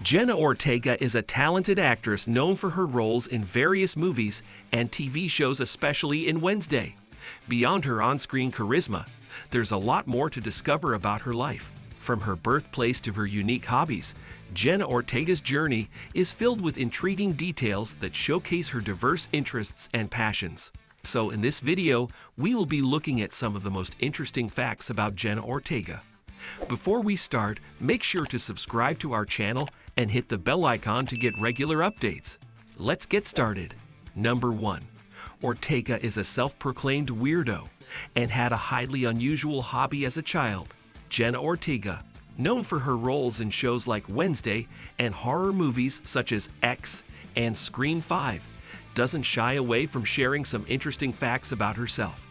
Jenna Ortega is a talented actress known for her roles in various movies and TV shows, especially in Wednesday. Beyond her on-screen charisma, there's a lot more to discover about her life. From her birthplace to her unique hobbies, Jenna Ortega's journey is filled with intriguing details that showcase her diverse interests and passions. So in this video, we will be looking at some of the most interesting facts about Jenna Ortega. Before we start, make sure to subscribe to our channel and hit the bell icon to get regular updates. Let's get started. Number 1. Ortega is a self-proclaimed weirdo and had a highly unusual hobby as a child. Jenna Ortega, known for her roles in shows like Wednesday and horror movies such as X and Scream 5, doesn't shy away from sharing some interesting facts about herself.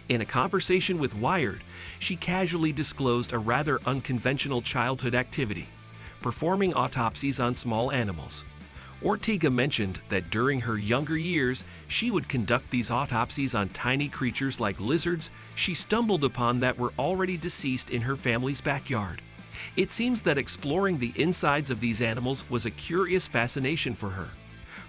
In a conversation with Wired, she casually disclosed a rather unconventional childhood activity, performing autopsies on small animals. Ortega mentioned that during her younger years, she would conduct these autopsies on tiny creatures like lizards she stumbled upon that were already deceased in her family's backyard. It seems that exploring the insides of these animals was a curious fascination for her.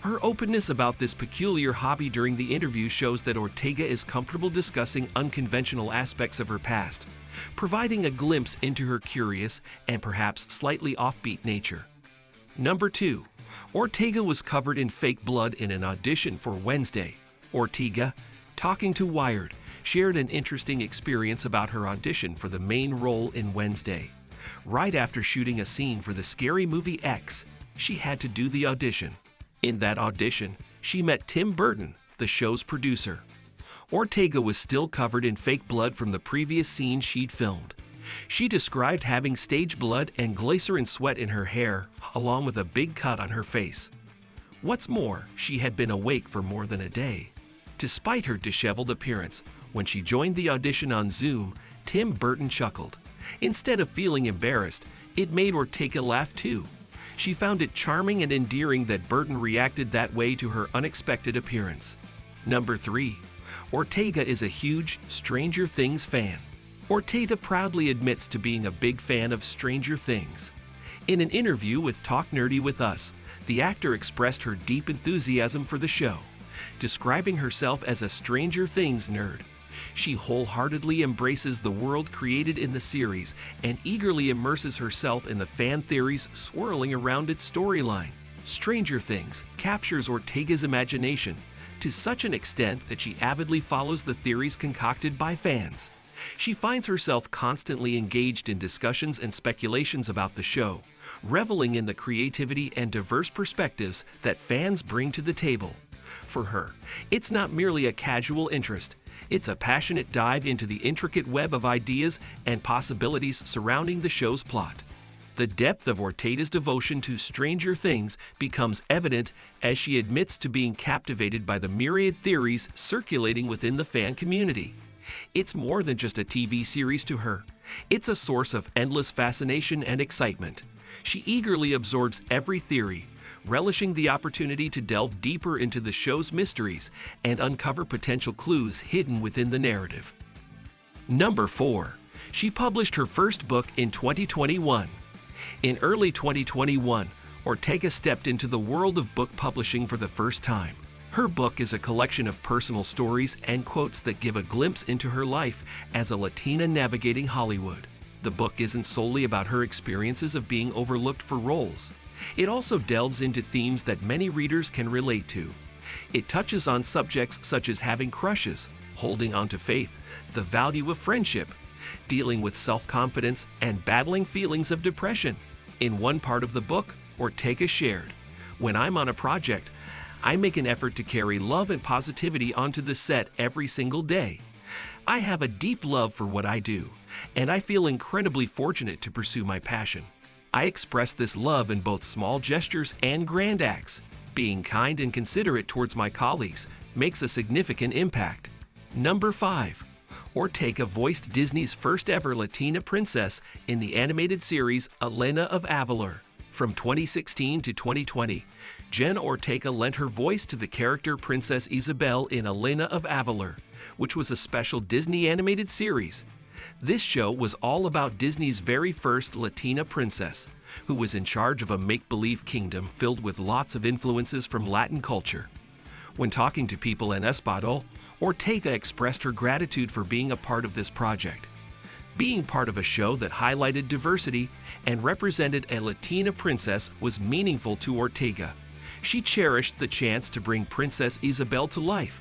Her openness about this peculiar hobby during the interview shows that Ortega is comfortable discussing unconventional aspects of her past, providing a glimpse into her curious and perhaps slightly offbeat nature. Number 2. Ortega was covered in fake blood in an audition for Wednesday. Ortega, talking to Wired, shared an interesting experience about her audition for the main role in Wednesday. Right after shooting a scene for the scary movie X, she had to do the audition. In that audition, she met Tim Burton, the show's producer. Ortega was still covered in fake blood from the previous scene she'd filmed. She described having stage blood and glycerin sweat in her hair, along with a big cut on her face. What's more, she had been awake for more than a day. Despite her disheveled appearance, when she joined the audition on Zoom, Tim Burton chuckled. Instead of feeling embarrassed, it made Ortega laugh too. She found it charming and endearing that Burton reacted that way to her unexpected appearance. Number 3. Ortega is a huge Stranger Things fan. Ortega proudly admits to being a big fan of Stranger Things. In an interview with Talk Nerdy with Us, the actor expressed her deep enthusiasm for the show, describing herself as a Stranger Things nerd. She wholeheartedly embraces the world created in the series and eagerly immerses herself in the fan theories swirling around its storyline. Stranger Things captures Ortega's imagination to such an extent that she avidly follows the theories concocted by fans. She finds herself constantly engaged in discussions and speculations about the show, reveling in the creativity and diverse perspectives that fans bring to the table. For her, it's not merely a casual interest. It's a passionate dive into the intricate web of ideas and possibilities surrounding the show's plot. The depth of Ortega's devotion to Stranger Things becomes evident as she admits to being captivated by the myriad theories circulating within the fan community. It's more than just a TV series to her. It's a source of endless fascination and excitement. She eagerly absorbs every theory, relishing the opportunity to delve deeper into the show's mysteries and uncover potential clues hidden within the narrative. Number 4. She published her first book in 2021. In early 2021, Ortega stepped into the world of book publishing for the first time. Her book is a collection of personal stories and quotes that give a glimpse into her life as a Latina navigating Hollywood. The book isn't solely about her experiences of being overlooked for roles. It also delves into themes that many readers can relate to. It touches on subjects such as having crushes, holding on to faith, the value of friendship, dealing with self-confidence, and battling feelings of depression. In one part of the book, Ortega shared, "When I'm on a project, I make an effort to carry love and positivity onto the set every single day. I have a deep love for what I do, and I feel incredibly fortunate to pursue my passion. I express this love in both small gestures and grand acts. Being kind and considerate towards my colleagues makes a significant impact." Number 5. Ortega voiced Disney's first ever Latina princess in the animated series Elena of Avalor. From 2016 to 2020, Jenna Ortega lent her voice to the character Princess Isabel in Elena of Avalor, which was a special Disney animated series. This show was all about Disney's very first Latina princess, who was in charge of a make-believe kingdom filled with lots of influences from Latin culture. When talking to people in Espadol, Ortega expressed her gratitude for being a part of this project. Being part of a show that highlighted diversity and represented a Latina princess was meaningful to Ortega. She cherished the chance to bring Princess Isabel to life,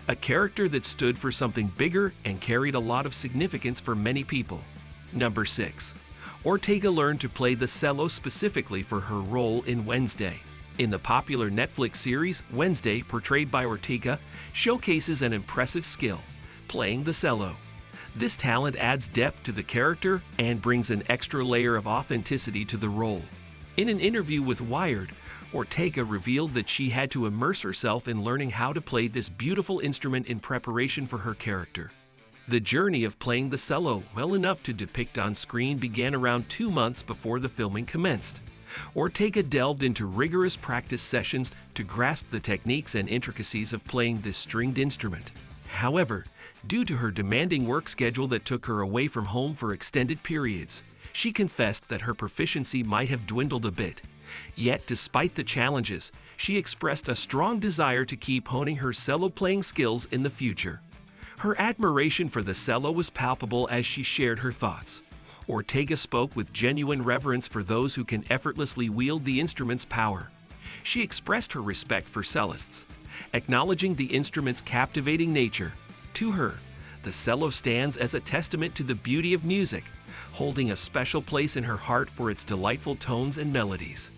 a character that stood for something bigger and carried a lot of significance for many people. Number 6. Ortega learned to play the cello specifically for her role in Wednesday. In the popular Netflix series, Wednesday, portrayed by Ortega, showcases an impressive skill, playing the cello. This talent adds depth to the character and brings an extra layer of authenticity to the role. In an interview with Wired, Ortega revealed that she had to immerse herself in learning how to play this beautiful instrument in preparation for her character. The journey of playing the cello well enough to depict on screen began around 2 months before the filming commenced. Ortega delved into rigorous practice sessions to grasp the techniques and intricacies of playing this stringed instrument. However, due to her demanding work schedule that took her away from home for extended periods, she confessed that her proficiency might have dwindled a bit. Yet, despite the challenges, she expressed a strong desire to keep honing her cello-playing skills in the future. Her admiration for the cello was palpable as she shared her thoughts. Ortega spoke with genuine reverence for those who can effortlessly wield the instrument's power. She expressed her respect for cellists, acknowledging the instrument's captivating nature. To her, the cello stands as a testament to the beauty of music, holding a special place in her heart for its delightful tones and melodies.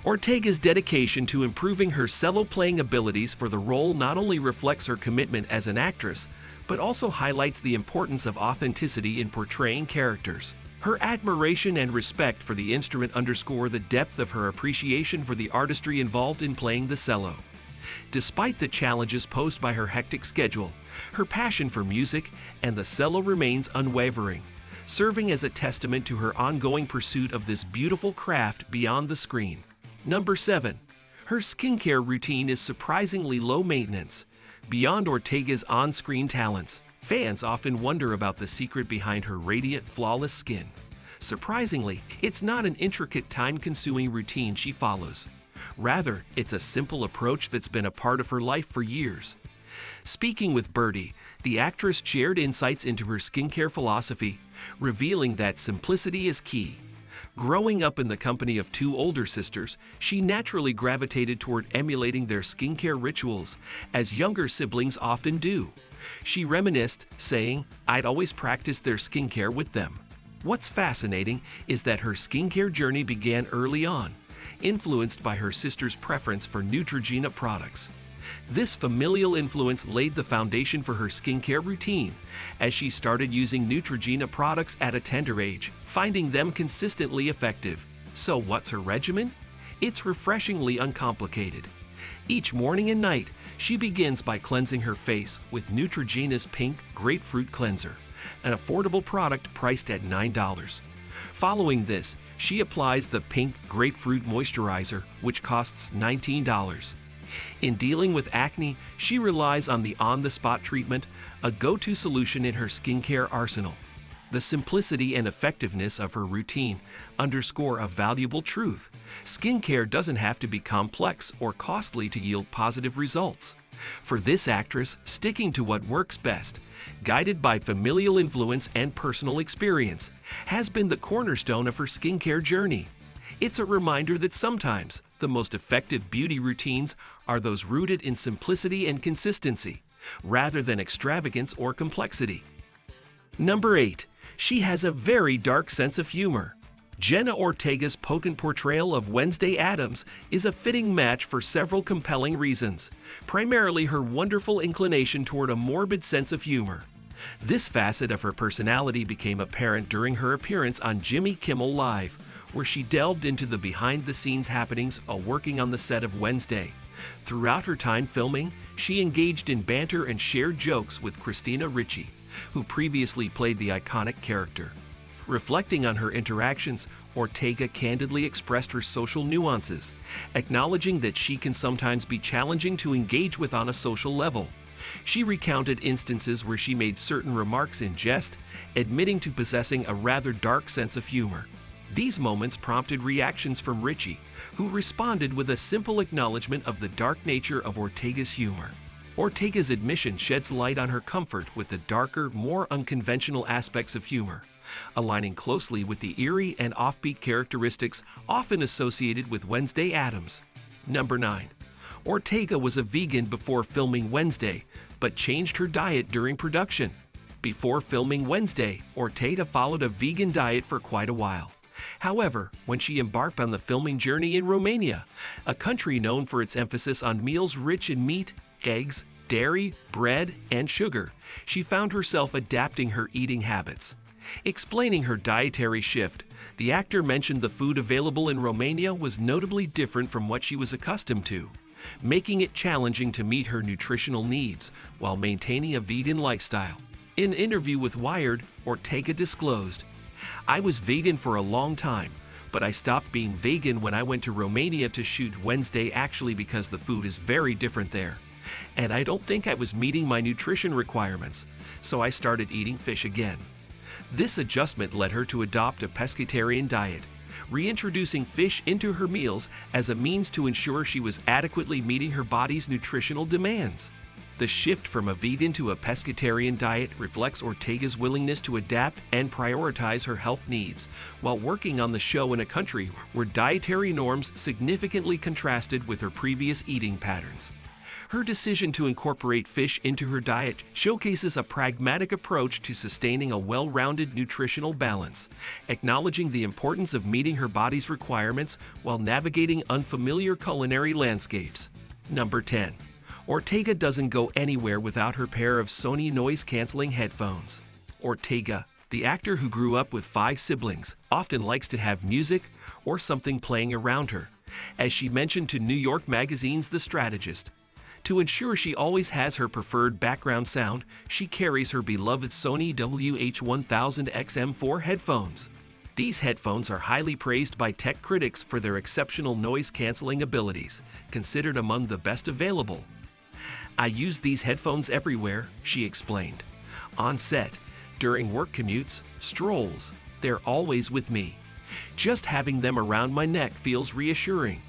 Ortega's dedication to improving her cello-playing abilities for the role not only reflects her commitment as an actress, but also highlights the importance of authenticity in portraying characters. Her admiration and respect for the instrument underscore the depth of her appreciation for the artistry involved in playing the cello. Despite the challenges posed by her hectic schedule, her passion for music and the cello remains unwavering, serving as a testament to her ongoing pursuit of this beautiful craft beyond the screen. Number 7. Her skincare routine is surprisingly low maintenance. Beyond Ortega's on-screen talents, fans often wonder about the secret behind her radiant, flawless skin. Surprisingly, it's not an intricate, time-consuming routine she follows. Rather, it's a simple approach that's been a part of her life for years. Speaking with Birdie, the actress shared insights into her skincare philosophy, revealing that simplicity is key. Growing up in the company of 2 older sisters, she naturally gravitated toward emulating their skincare rituals, as younger siblings often do. She reminisced, saying, "I'd always practiced their skincare with them." What's fascinating is that her skincare journey began early on, influenced by her sister's preference for Neutrogena products. This familial influence laid the foundation for her skincare routine, as she started using Neutrogena products at a tender age, finding them consistently effective. So what's her regimen? It's refreshingly uncomplicated. Each morning and night, she begins by cleansing her face with Neutrogena's Pink Grapefruit Cleanser, an affordable product priced at $9. Following this, she applies the Pink Grapefruit Moisturizer, which costs $19. In dealing with acne, she relies on the on-the-spot treatment, a go-to solution in her skincare arsenal. The simplicity and effectiveness of her routine underscore a valuable truth. Skincare doesn't have to be complex or costly to yield positive results. For this actress, sticking to what works best, guided by familial influence and personal experience, has been the cornerstone of her skincare journey. It's a reminder that sometimes the most effective beauty routines are those rooted in simplicity and consistency, rather than extravagance or complexity. Number 8. She has a very dark sense of humor. Jenna Ortega's potent portrayal of Wednesday Addams is a fitting match for several compelling reasons, primarily her wonderful inclination toward a morbid sense of humor. This facet of her personality became apparent during her appearance on Jimmy Kimmel Live, where she delved into the behind-the-scenes happenings while working on the set of Wednesday. Throughout her time filming, she engaged in banter and shared jokes with Christina Ricci, who previously played the iconic character. Reflecting on her interactions, Ortega candidly expressed her social nuances, acknowledging that she can sometimes be challenging to engage with on a social level. She recounted instances where she made certain remarks in jest, admitting to possessing a rather dark sense of humor. These moments prompted reactions from Richie, who responded with a simple acknowledgement of the dark nature of Ortega's humor. Ortega's admission sheds light on her comfort with the darker, more unconventional aspects of humor, aligning closely with the eerie and offbeat characteristics often associated with Wednesday Addams. Number 9. Ortega was a vegan before filming Wednesday, but changed her diet during production. Before filming Wednesday, Ortega followed a vegan diet for quite a while. However, when she embarked on the filming journey in Romania, a country known for its emphasis on meals rich in meat, eggs, dairy, bread, and sugar, she found herself adapting her eating habits. Explaining her dietary shift, the actor mentioned the food available in Romania was notably different from what she was accustomed to, making it challenging to meet her nutritional needs while maintaining a vegan lifestyle. In an interview with Wired, Ortega disclosed, "I was vegan for a long time, but I stopped being vegan when I went to Romania to shoot Wednesday actually because the food is very different there. And I don't think I was meeting my nutrition requirements, so I started eating fish again." This adjustment led her to adopt a pescatarian diet, reintroducing fish into her meals as a means to ensure she was adequately meeting her body's nutritional demands. The shift from a vegan to a pescatarian diet reflects Ortega's willingness to adapt and prioritize her health needs, while working on the show in a country where dietary norms significantly contrasted with her previous eating patterns. Her decision to incorporate fish into her diet showcases a pragmatic approach to sustaining a well-rounded nutritional balance, acknowledging the importance of meeting her body's requirements while navigating unfamiliar culinary landscapes. Number 10. Ortega doesn't go anywhere without her pair of Sony noise-canceling headphones. Ortega, the actor who grew up with 5 siblings, often likes to have music or something playing around her, as she mentioned to New York Magazine's The Strategist. To ensure she always has her preferred background sound, she carries her beloved Sony WH-1000XM4 headphones. These headphones are highly praised by tech critics for their exceptional noise-canceling abilities, considered among the best available. "I use these headphones everywhere," she explained. "On set, during work commutes, strolls, they're always with me. Just having them around my neck feels reassuring.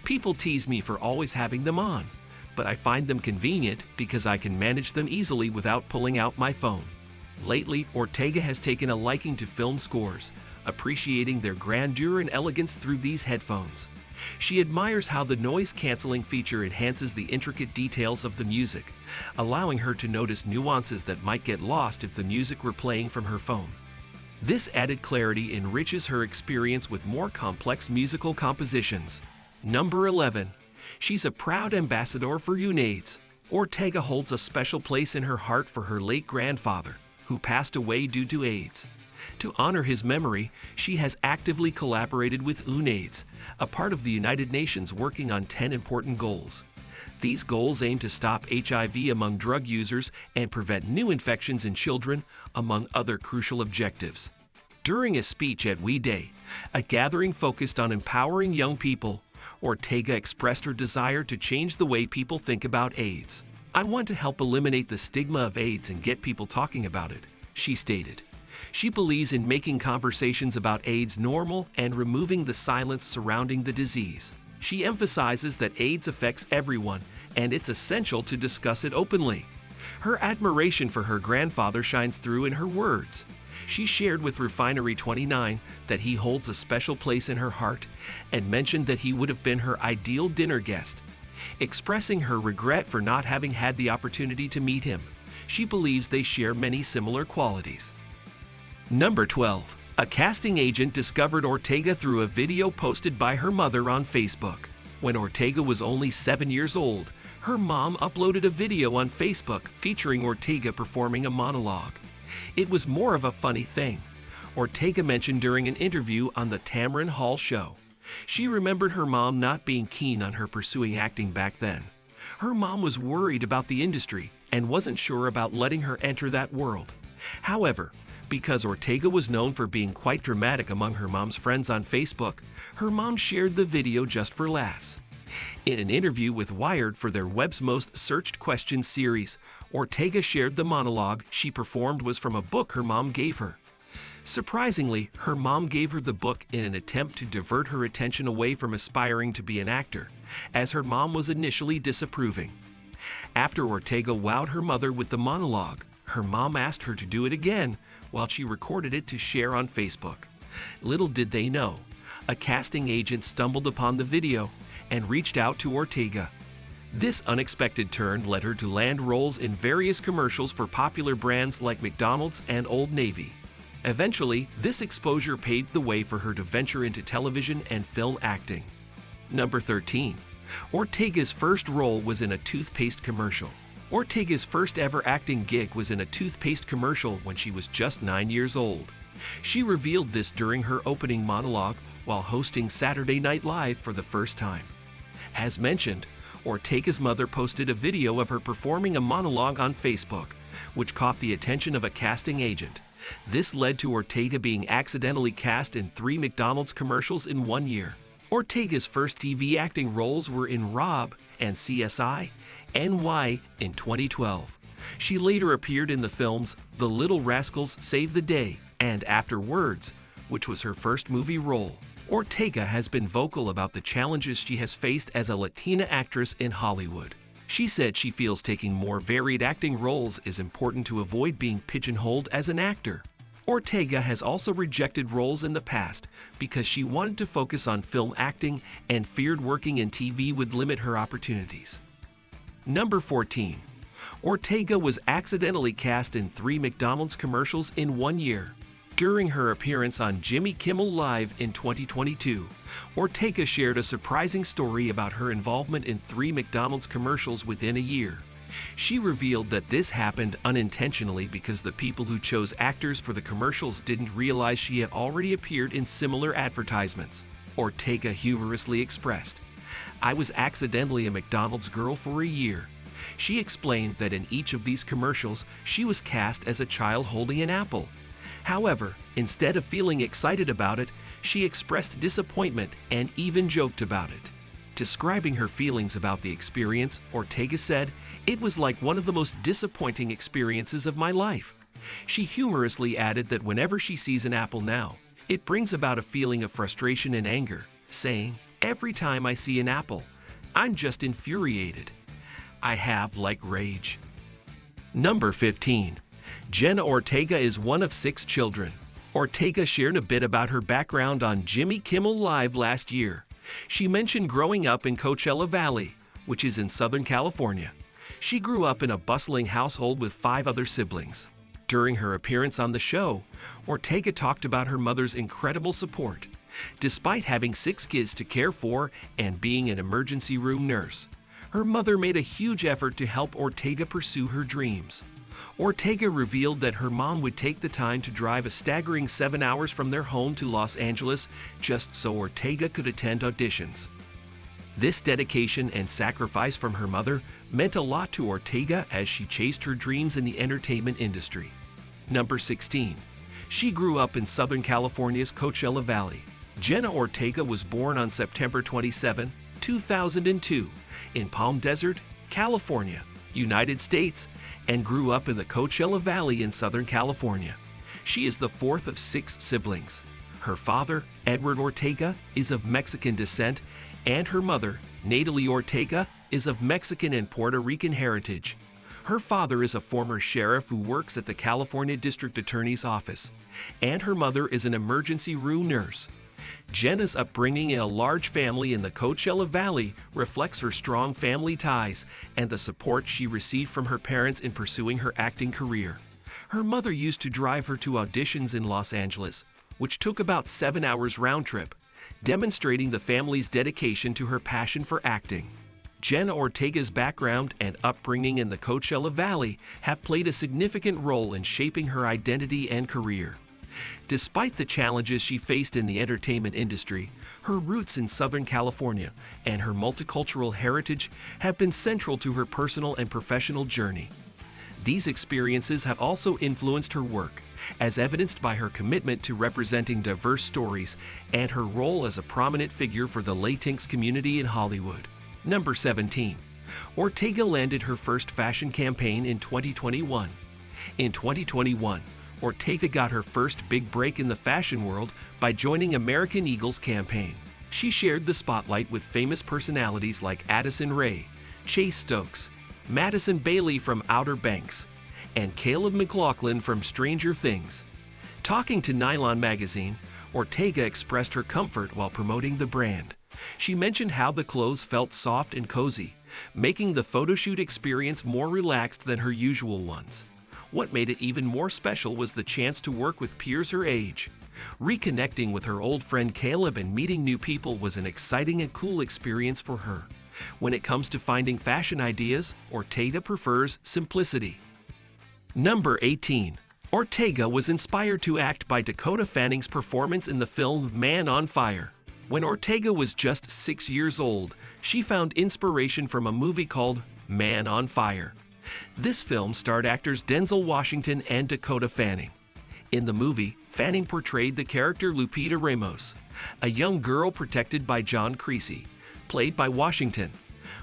People tease me for always having them on, but I find them convenient because I can manage them easily without pulling out my phone." Lately, Ortega has taken a liking to film scores, appreciating their grandeur and elegance through these headphones. She admires how the noise-canceling feature enhances the intricate details of the music, allowing her to notice nuances that might get lost if the music were playing from her phone. This added clarity enriches her experience with more complex musical compositions. Number 11. She's a proud ambassador for UNAIDS. Ortega holds a special place in her heart for her late grandfather, who passed away due to AIDS. To honor his memory, she has actively collaborated with UNAIDS, a part of the United Nations working on 10 important goals. These goals aim to stop HIV among drug users and prevent new infections in children, among other crucial objectives. During a speech at We Day, a gathering focused on empowering young people, Ortega expressed her desire to change the way people think about AIDS. "I want to help eliminate the stigma of AIDS and get people talking about it," she stated. She believes in making conversations about AIDS normal and removing the silence surrounding the disease. She emphasizes that AIDS affects everyone, and it's essential to discuss it openly. Her admiration for her grandfather shines through in her words. She shared with Refinery29 that he holds a special place in her heart and mentioned that he would have been her ideal dinner guest. Expressing her regret for not having had the opportunity to meet him, she believes they share many similar qualities. Number 12. A casting agent discovered Ortega through a video posted by her mother on Facebook. When Ortega was only 7 years old, her mom uploaded a video on Facebook featuring Ortega performing a monologue. It was more of a funny thing, Ortega mentioned during an interview on the Tamron Hall show. She remembered her mom not being keen on her pursuing acting back then. Her mom was worried about the industry and wasn't sure about letting her enter that world. However, because Ortega was known for being quite dramatic among her mom's friends on Facebook, her mom shared the video just for laughs. In an interview with Wired for their Web's Most Searched Questions series, Ortega shared the monologue she performed was from a book her mom gave her. Surprisingly, her mom gave her the book in an attempt to divert her attention away from aspiring to be an actor, as her mom was initially disapproving. After Ortega wowed her mother with the monologue, her mom asked her to do it again while she recorded it to share on Facebook. Little did they know, a casting agent stumbled upon the video and reached out to Ortega. This unexpected turn led her to land roles in various commercials for popular brands like McDonald's and Old Navy. Eventually, this exposure paved the way for her to venture into television and film acting. Number 13. Ortega's first role was in a toothpaste commercial. Ortega's first ever acting gig was in a toothpaste commercial when she was just 9 years old. She revealed this during her opening monologue while hosting Saturday Night Live for the first time. As mentioned, Ortega's mother posted a video of her performing a monologue on Facebook, which caught the attention of a casting agent. This led to Ortega being accidentally cast in 3 McDonald's commercials in 1 year. Ortega's first TV acting roles were in Rob and CSI NY in 2012. She later appeared in the films The Little Rascals Save the Day and Afterwards, which was her first movie role. Ortega has been vocal about the challenges she has faced as a Latina actress in Hollywood. She said she feels taking more varied acting roles is important to avoid being pigeonholed as an actor. Ortega has also rejected roles in the past because she wanted to focus on film acting and feared working in TV would limit her opportunities. Number 14. Ortega was accidentally cast in 3 McDonald's commercials in 1 year. During her appearance on Jimmy Kimmel Live in 2022, Ortega shared a surprising story about her involvement in 3 McDonald's commercials within a year. She revealed that this happened unintentionally because the people who chose actors for the commercials didn't realize she had already appeared in similar advertisements. Ortega humorously expressed, "I was accidentally a McDonald's girl for a year." She explained that in each of these commercials, she was cast as a child holding an apple. However, instead of feeling excited about it, she expressed disappointment and even joked about it. Describing her feelings about the experience, Ortega said, "It was like one of the most disappointing experiences of my life." She humorously added that whenever she sees an apple now, it brings about a feeling of frustration and anger, saying, "Every time I see an apple, I'm just infuriated. I have like rage." Number 15. Jenna Ortega is one of 6 children. Ortega shared a bit about her background on Jimmy Kimmel Live last year. She mentioned growing up in Coachella Valley, which is in Southern California. She grew up in a bustling household with 5 other siblings. During her appearance on the show, Ortega talked about her mother's incredible support. Despite having 6 kids to care for and being an emergency room nurse, her mother made a huge effort to help Ortega pursue her dreams. Ortega revealed that her mom would take the time to drive a staggering 7 hours from their home to Los Angeles just so Ortega could attend auditions. This dedication and sacrifice from her mother meant a lot to Ortega as she chased her dreams in the entertainment industry. Number 16. She grew up in Southern California's Coachella Valley. Jenna Ortega was born on September 27, 2002, in Palm Desert, California, United States, and grew up in the Coachella Valley in Southern California. She is the 4th of 6 siblings. Her father, Edward Ortega, is of Mexican descent, and her mother, Natalie Ortega, is of Mexican and Puerto Rican heritage. Her father is a former sheriff who works at the California District Attorney's Office, and her mother is an emergency room nurse. Jenna's upbringing in a large family in the Coachella Valley reflects her strong family ties and the support she received from her parents in pursuing her acting career. Her mother used to drive her to auditions in Los Angeles, which took about 7 hours round trip, demonstrating the family's dedication to her passion for acting. Jenna Ortega's background and upbringing in the Coachella Valley have played a significant role in shaping her identity and career. Despite the challenges she faced in the entertainment industry, her roots in Southern California and her multicultural heritage have been central to her personal and professional journey. These experiences have also influenced her work, as evidenced by her commitment to representing diverse stories and her role as a prominent figure for the Latinx community in Hollywood. Number 17. Ortega landed her first fashion campaign in 2021. In 2021, Ortega got her first big break in the fashion world by joining American Eagle's campaign. She shared the spotlight with famous personalities like Addison Rae, Chase Stokes, Madison Bailey from Outer Banks, and Caleb McLaughlin from Stranger Things. Talking to Nylon magazine, Ortega expressed her comfort while promoting the brand. She mentioned how the clothes felt soft and cozy, making the photoshoot experience more relaxed than her usual ones. What made it even more special was the chance to work with peers her age. Reconnecting with her old friend Caleb and meeting new people was an exciting and cool experience for her. When it comes to finding fashion ideas, Ortega prefers simplicity. Number 18. Ortega was inspired to act by Dakota Fanning's performance in the film Man on Fire. When Ortega was just 6 years old, she found inspiration from a movie called Man on Fire. This film starred actors Denzel Washington and Dakota Fanning. In the movie, Fanning portrayed the character Lupita Ramos, a young girl protected by John Creasy, played by Washington.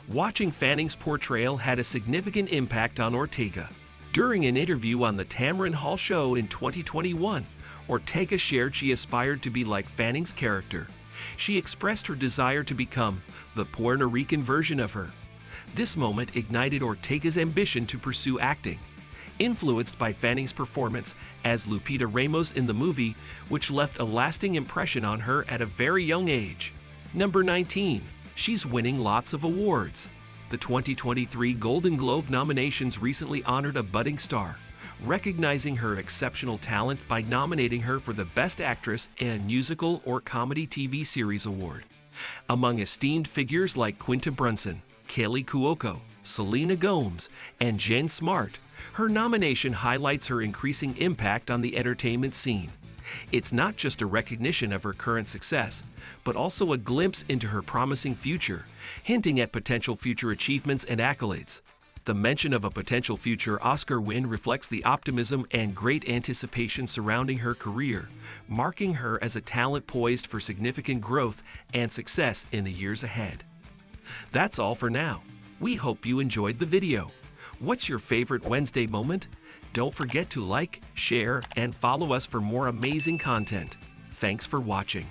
Watching Fanning's portrayal had a significant impact on Ortega. During an interview on the Tamron Hall Show in 2021, Ortega shared she aspired to be like Fanning's character. She expressed her desire to become the Puerto Rican version of her. This moment ignited Ortega's ambition to pursue acting, influenced by Fanning's performance as Lupita Ramos in the movie, which left a lasting impression on her at a very young age. Number 19. She's winning lots of awards. The 2023 Golden Globe nominations recently honored a budding star, recognizing her exceptional talent by nominating her for the Best Actress in a Musical or Comedy TV Series award. Among esteemed figures like Quinta Brunson, Kaylee Cuoco, Selena Gomez, and Jen Smart, her nomination highlights her increasing impact on the entertainment scene. It's not just a recognition of her current success, but also a glimpse into her promising future, hinting at potential future achievements and accolades. The mention of a potential future Oscar win reflects the optimism and great anticipation surrounding her career, marking her as a talent poised for significant growth and success in the years ahead. That's all for now. We hope you enjoyed the video. What's your favorite Wednesday moment? Don't forget to like, share, and follow us for more amazing content. Thanks for watching.